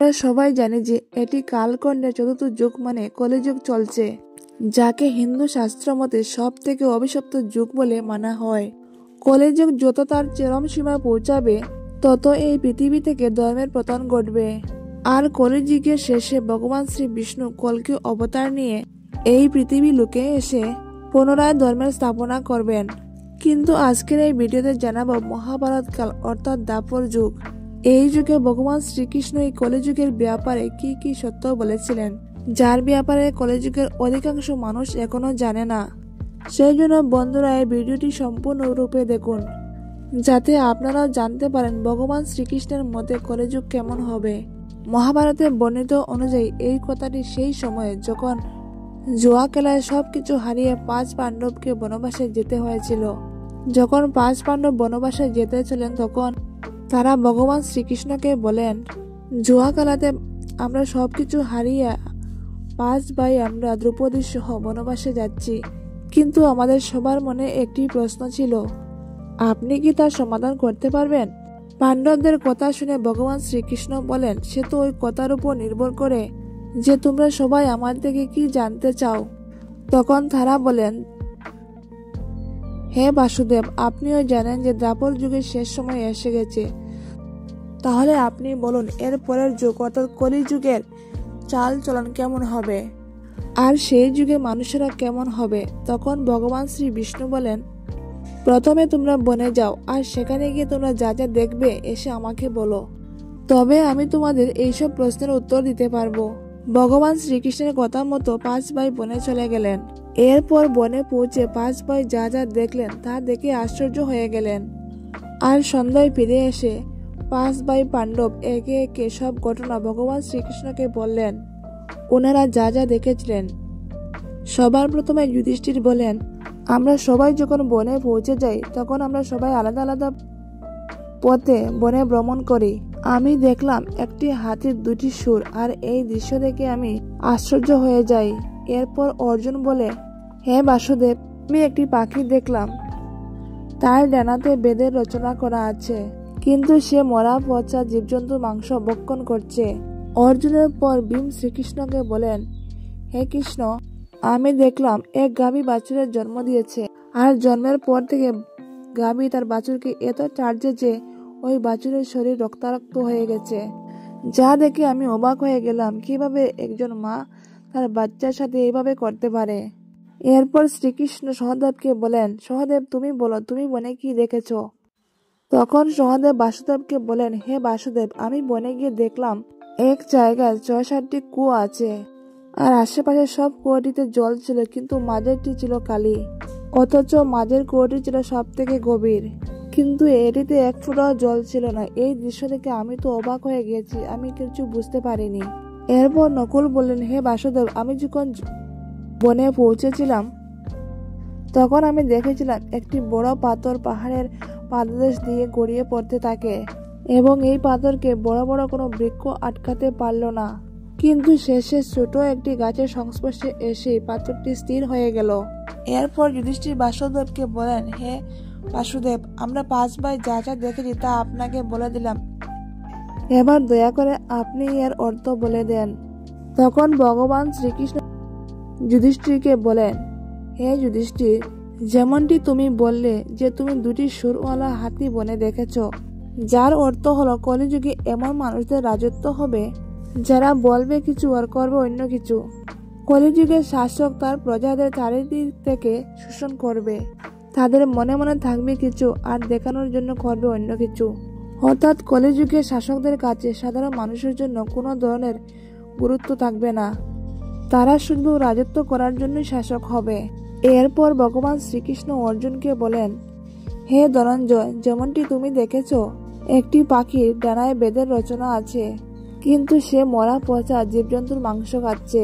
আমরা সবাই জানি যে এটি কালকন্ডের চতুর্থ যুগ মানে কলিযুগ চলছে, যাকে হিন্দু শাস্ত্র মতে সব থেকে অভিশপ্ত যুগ বলে মানা হয়। কলিযুগ যত তার চরম সীমায় পৌঁছাবে তত এই পৃথিবী থেকে ধর্মের পতন ঘটবে। আর কলিযুগের শেষে ভগবান শ্রী বিষ্ণু কল্কি অবতার নিয়ে এই পৃথিবী লোকে এসে পুনরায় ধর্মের স্থাপনা করবেন। কিন্তু আজকের এই ভিডিওতে জানাবো মহাভারত কাল অর্থাৎ দ্বাপর যুগ। এই যুগে ভগবান শ্রীকৃষ্ণ এই কলিযুগের ব্যাপারে কি কি সত্য বলেছিলেন, যার ব্যাপারে কলিযুগের অধিকাংশ মানুষ এখনো জানে না। সেই জন্য বন্ধুরা এই ভিডিওটি সম্পূর্ণরূপে দেখুন, যাতে আপনারাও জানতে পারেন ভগবান শ্রীকৃষ্ণের মতে কলিযুগ কেমন হবে। মহাভারতে বর্ণিত অনুযায়ী এই কথাটি সেই সময়ে যখন জুয়া খেলায় সবকিছু হারিয়ে 5 পাণ্ডবকে বনবাসে যেতে হয়েছিল। যখন 5 পাণ্ডব বনবাসে যেতে ছিলেন তখন তারা ভগবান শ্রীকৃষ্ণকে বলেন, জুয়া খেলাতে আমরা সবকিছু হারিয়ে 5 ভাই আমরা দ্রৌপদী সহ বনবাসে যাচ্ছি, কিন্তু আমাদের সবার মনে একটি প্রশ্ন ছিল, আপনি কি তার সমাধান করতে পারবেন? পাণ্ডবদের কথা শুনে ভগবান শ্রীকৃষ্ণ বলেন, সে তো ওই কথার উপর নির্ভর করে যে তোমরা সবাই আমার থেকে কি জানতে চাও। তখন তারা বলেন, হে বাসুদেব, আপনিও জানেন যে দ্বাপর যুগের শেষ সময় এসে গেছে, তাহলে আপনি বলুন এর পরের যুগ অর্থাৎ কলি যুগের চাল চলন কেমন হবে, আর সেই যুগে মানুষেরা কেমন হবে। তখন ভগবান শ্রী বিষ্ণু বলেন, প্রথমে তোমরা বনে যাও, আর সেখানে গিয়ে তোমরা যা যা দেখবে এসে আমাকে বলো, তবে আমি তোমাদের এইসব প্রশ্নের উত্তর দিতে পারবো। ভগবান শ্রীকৃষ্ণের কথা মতো 5 ভাই বনে চলে গেলেন। এরপর বনে পৌঁছে 5 ভাই যা যা দেখলেন তা দেখে আশ্চর্য হয়ে গেলেন। আর সন্ধ্যায় ফিরে এসে 5 ভাই পাণ্ডব একে একে সব ঘটনা ভগবান শ্রীকৃষ্ণকে বললেন। ওনারা যা যা দেখেছিলেন। সবার প্রথমে যুধিষ্ঠির বলেন, আমরা সবাই যখন বনে পৌঁছে যাই তখন আমরা সবাই আলাদা আলাদা পথে বনে ভ্রমণ করি। আমি দেখলাম একটি হাতির 2টি সুর, আর এই দৃশ্য দেখে আমি আশ্চর্য হয়ে যাই। এরপর অর্জুন বলে, হে বাসুদেব, আমি একটি পাখি দেখলাম, তার ডানাতে বেদের রচনা করা আছে, কিন্তু সে মরা পচা জীবজন্তুর মাংস ভক্ষণ করছে। অর্জুনের পর ভীম শ্রীকৃষ্ণকে বলেন, হে কৃষ্ণ, আমি দেখলাম এক গাভী বাছুরের জন্ম দিয়েছে, আর জন্মের পর থেকে গাভী তার বাছুরকে এত চাটছে যে ওই বাছুরের শরীর রক্তারক্ত হয়ে গেছে, যা দেখে আমি অবাক হয়ে গেলাম কিভাবে একজন মা তার বাচ্চার সাথে এইভাবে করতে পারে। এরপর শ্রীকৃষ্ণ সহদেবকে বলেন, সহদেব তুমি বলো, তুমি বনে কি দেখেছ? তখন সহদেব বাসুদেবকে বলেন, হে বাসুদেব, আমি বনে গিয়ে দেখলাম এক জায়গায় 6-7টি কুয়ো আছে, আর আশেপাশে সব কুয়োটিতে জল ছিল, কিন্তু মাঝেরটি ছিল কালি, অথচ মাঝের কুয়োটি ছিল সব থেকে গভীর, কিন্তু এটিতে এক ফোঁটাও জল ছিল না। এই দৃশ্য দেখে আমি তো অবাক হয়ে গেছি, আমি কিছু বুঝতে পারিনি। এরপর নকুল বললেন, হে বাসুদেব, আমি যখন বনে পৌঁছেছিলাম তখন আমি দেখেছিলাম একটি বড় পাথর পাহাড়ের পাদদেশ দিয়ে গড়িয়ে পড়তে থাকে, এবং এই পাথরকে বড় বড় কোনো বৃক্ষ আটকাতে পারল না, কিন্তু শেষে ছোট একটি গাছের সংস্পর্শে এসে পাথরটি স্থির হয়ে গেল। এরপর যুধিষ্ঠির বাসুদেবকে বলেন, হে বাসুদেব, আমরা 5 ভাই যা যা দেখেছি তা আপনাকে বলে দিলাম, এবার দয়া করে আপনি এর অর্থ বলে দেন। তখন ভগবান শ্রীকৃষ্ণ যুধিষ্ঠিরকে বলেন, হে যুধিষ্ঠির, যেমনটি তুমি বললে যে তুমি 2টি সুরওয়ালা হাতি বনে দেখেছ, যার অর্থ হলো কলিযুগে এমন মানুষদের রাজত্ব হবে যারা বলবে কিছু আর করবে অন্য কিছু। কলিযুগের শাসক তার প্রজাদের চারিদিক থেকে শোষণ করবে, তাদের মনে মনে থাকবে কিছু আর দেখানোর জন্য করবে অন্য কিছু। অর্থাৎ কলিযুগের শাসকদের কাছে সাধারণ মানুষের জন্য কোনো ধরনের গুরুত্ব থাকবে না, তারা শুধু রাজত্ব করার জন্যই শাসক হবে। এরপর ভগবান শ্রীকৃষ্ণ অর্জুনকে বলেন, হে ধনঞ্জয়, যেমনটি তুমি দেখেছ একটি পাখির ডানায় বেদের রচনা আছে, কিন্তু সে মরা পচা জীবজন্তুর মাংস খাচ্ছে,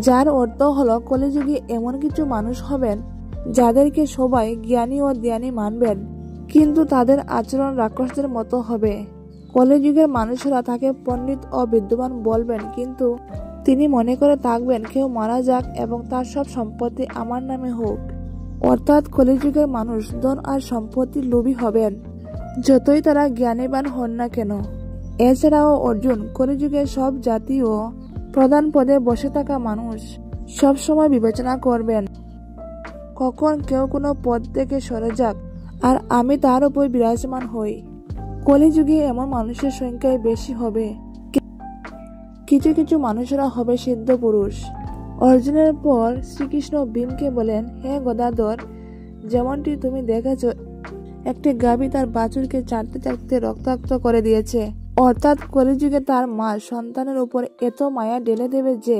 যার অর্থ হলো কলিযুগে এমন কিছু মানুষ হবেন যাদেরকে সবাই জ্ঞানী ও ধ্যানী মানবেন, কিন্তু তাদের আচরণ রাক্ষসদের মতো হবে। কলিযুগের মানুষেরা তাকে পণ্ডিত ও বিদ্যমান বলবেন, কিন্তু তিনি মনে করে থাকবেন কেউ মারা যাক এবং তার সব সম্পত্তি আমার নামে হোক। অর্থাৎ কলিযুগের মানুষ ধন আর সম্পত্তির লোভী হবেন, যতই তারা জ্ঞানীবান হন না কেন। এছাড়াও অর্জুন কলিযুগের সব জাতি ও প্রধান পদে বসে থাকা মানুষ সবসময় বিবেচনা করবেন কখন কেউ কোনো পদ থেকে সরে যাক আর আমি তার উপর বিরাজমান হই। কলিযুগে এমন মানুষের সংখ্যাই বেশি হবে, কিছু কিছু মানুষেরা হবে সিদ্ধ পুরুষ। অর্জুনের পর শ্রীকৃষ্ণ ভীমকে বলেন, হে গদাধর, যেমনটি তুমি দেখেছ একটি গাভী তার বাছুরকে চাটতে চাটতে রক্তাক্ত করে দিয়েছে, অর্থাৎ কলিযুগে তার মা সন্তানের উপর এত মায়া ঢেলে দেবে যে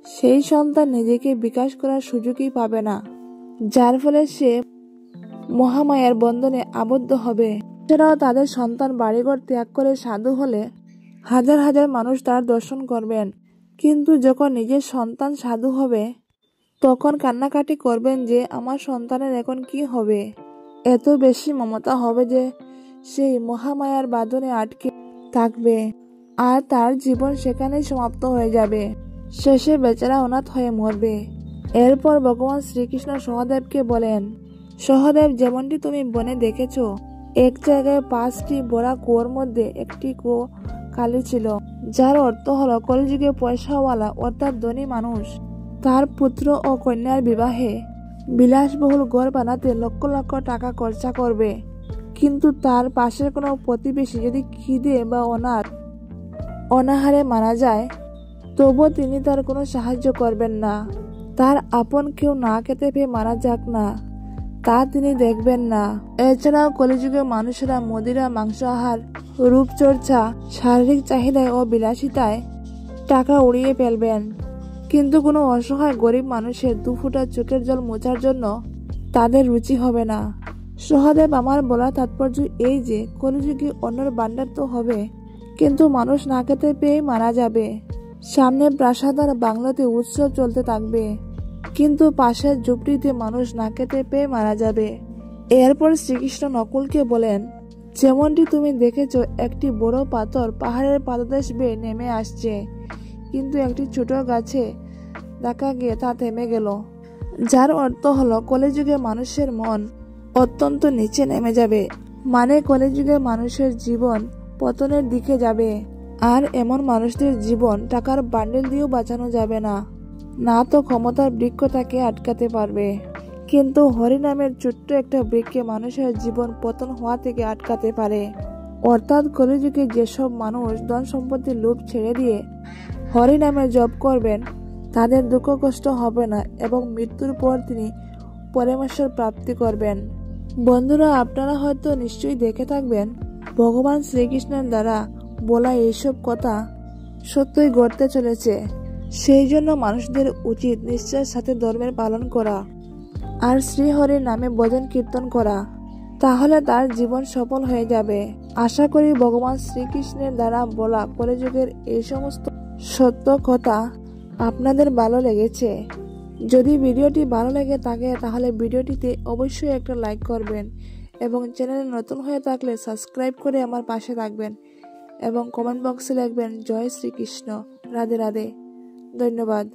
সেই সন্তান নিজেকে বিকাশ করার সুযোগই পাবে না, যার ফলে সে মহামায়ার বন্ধনে আবদ্ধ হবে। এছাড়াও তাদের সন্তান বাড়িঘর ত্যাগ করে সাধু হলে হাজার হাজার মানুষ তার দর্শন করবেন, কিন্তু যখন নিজের সন্তান সাধু হবে তখন কান্নাকাটি করবেন যে আমার সন্তানের এখন কি হবে। এত বেশি মমতা হবে যে সেই মহামায়ার বাঁধনে আটকে থাকবে আর তার জীবন সেখানেই সমাপ্ত হয়ে যাবে। শেষে বেচারা অনাথ হয়ে মরবে। এরপর ভগবান শ্রীকৃষ্ণ সহদেবকে বলেন, সহদেব, যেমনটি তুমি বনে দেখেছ এক জায়গায় 5টি বড়া কুয়োর মধ্যে একটি কুয়ো খালি ছিল, যার অর্থ হলো কলিযুগে পয়সাওয়ালা অর্থাৎ ধনী মানুষ তার পুত্র ও কন্যার বিবাহে বিলাসবহুল ঘর বানাতে লক্ষ লক্ষ টাকা খরচা করবে, কিন্তু তার পাশের কোনো প্রতিবেশী যদি খিদে বা অনাহারে মারা যায় তবুও তিনি তার কোনো সাহায্য করবেন না। তার আপন কেউ না খেতে পেয়ে মারা যাক না তা তিনি দেখবেন না। এছাড়াও কলিযুগে মানুষেরা মদিরা, মাংসাহার, রূপচর্চা, শারীরিক চাহিদায় ও বিলাসিতায় টাকা উড়িয়ে ফেলবেন, কিন্তু কোনো অসহায় গরিব মানুষের দুফোঁটা চোখের জল মোছার জন্য তাদের রুচি হবে না। সহদেব, আমার বলার তাৎপর্য এই যে কলিযুগে অন্যের ভান্ডার তো হবে, কিন্তু মানুষ না খেতে পেয়ে মারা যাবে। সামনে প্রাসাদ আর বাংলাতে উৎসব চলতে থাকবে, কিন্তু পাশের ঝুপড়িতে মানুষ না খেতে পেয়ে মারা যাবে। এরপর শ্রীকৃষ্ণ নকুলকে বলেন, যেমনটি তুমি দেখেছ একটি বড় পাথর পাহাড়ের পাদদেশ বেয়ে নেমে আসছে, কিন্তু একটি ছোট গাছে ধাক্কা গিয়ে তা থেমে গেল, যার অর্থ হলো কলিযুগে মানুষের মন অত্যন্ত নিচে নেমে যাবে, মানে কলিযুগে মানুষের জীবন পতনের দিকে যাবে। আর এমন মানুষদের জীবন টাকার বান্ডেল দিয়েও বাঁচানো যাবে না, না তো ক্ষমতার বৃক্ষ তাকে আটকাতে পারবে, কিন্তু হরিনামের ছোট্ট একটা বৃক্ষে মানুষের জীবন পতন হওয়া থেকে আটকাতে পারে। অর্থাৎ কলিযুগে যেসব মানুষ ধন সম্পত্তির লোভ ছেড়ে দিয়ে হরিনামে জপ করবেন তাদের দুঃখ কষ্ট হবে না এবং মৃত্যুর পর তিনি পরমেশ্বর প্রাপ্তি করবেন। বন্ধুরা, আপনারা হয়তো নিশ্চয়ই দেখে থাকবেন ভগবান শ্রীকৃষ্ণের দ্বারা বলা এইসব কথা সত্যই ঘটতে চলেছে। সেই জন্য মানুষদের উচিত নিশ্চয়ের সাথে ধর্মের পালন করা আর শ্রীহরির নামে ভজন কীর্তন করা, তাহলে তার জীবন সফল হয়ে যাবে। আশা করি ভগবান শ্রীকৃষ্ণের দ্বারা বলা কলিযুগের এই সমস্ত সত্য কথা আপনাদের ভালো লেগেছে। যদি ভিডিওটি ভালো লেগে থাকে তাহলে ভিডিওটিতে অবশ্যই একটা লাইক করবেন এবং চ্যানেলে নতুন হয়ে থাকলে সাবস্ক্রাইব করে আমার পাশে থাকবেন এবং কমেন্ট বক্সে লিখবেন জয় শ্রীকৃষ্ণ, রাধে রাধে। ধন্যবাদ।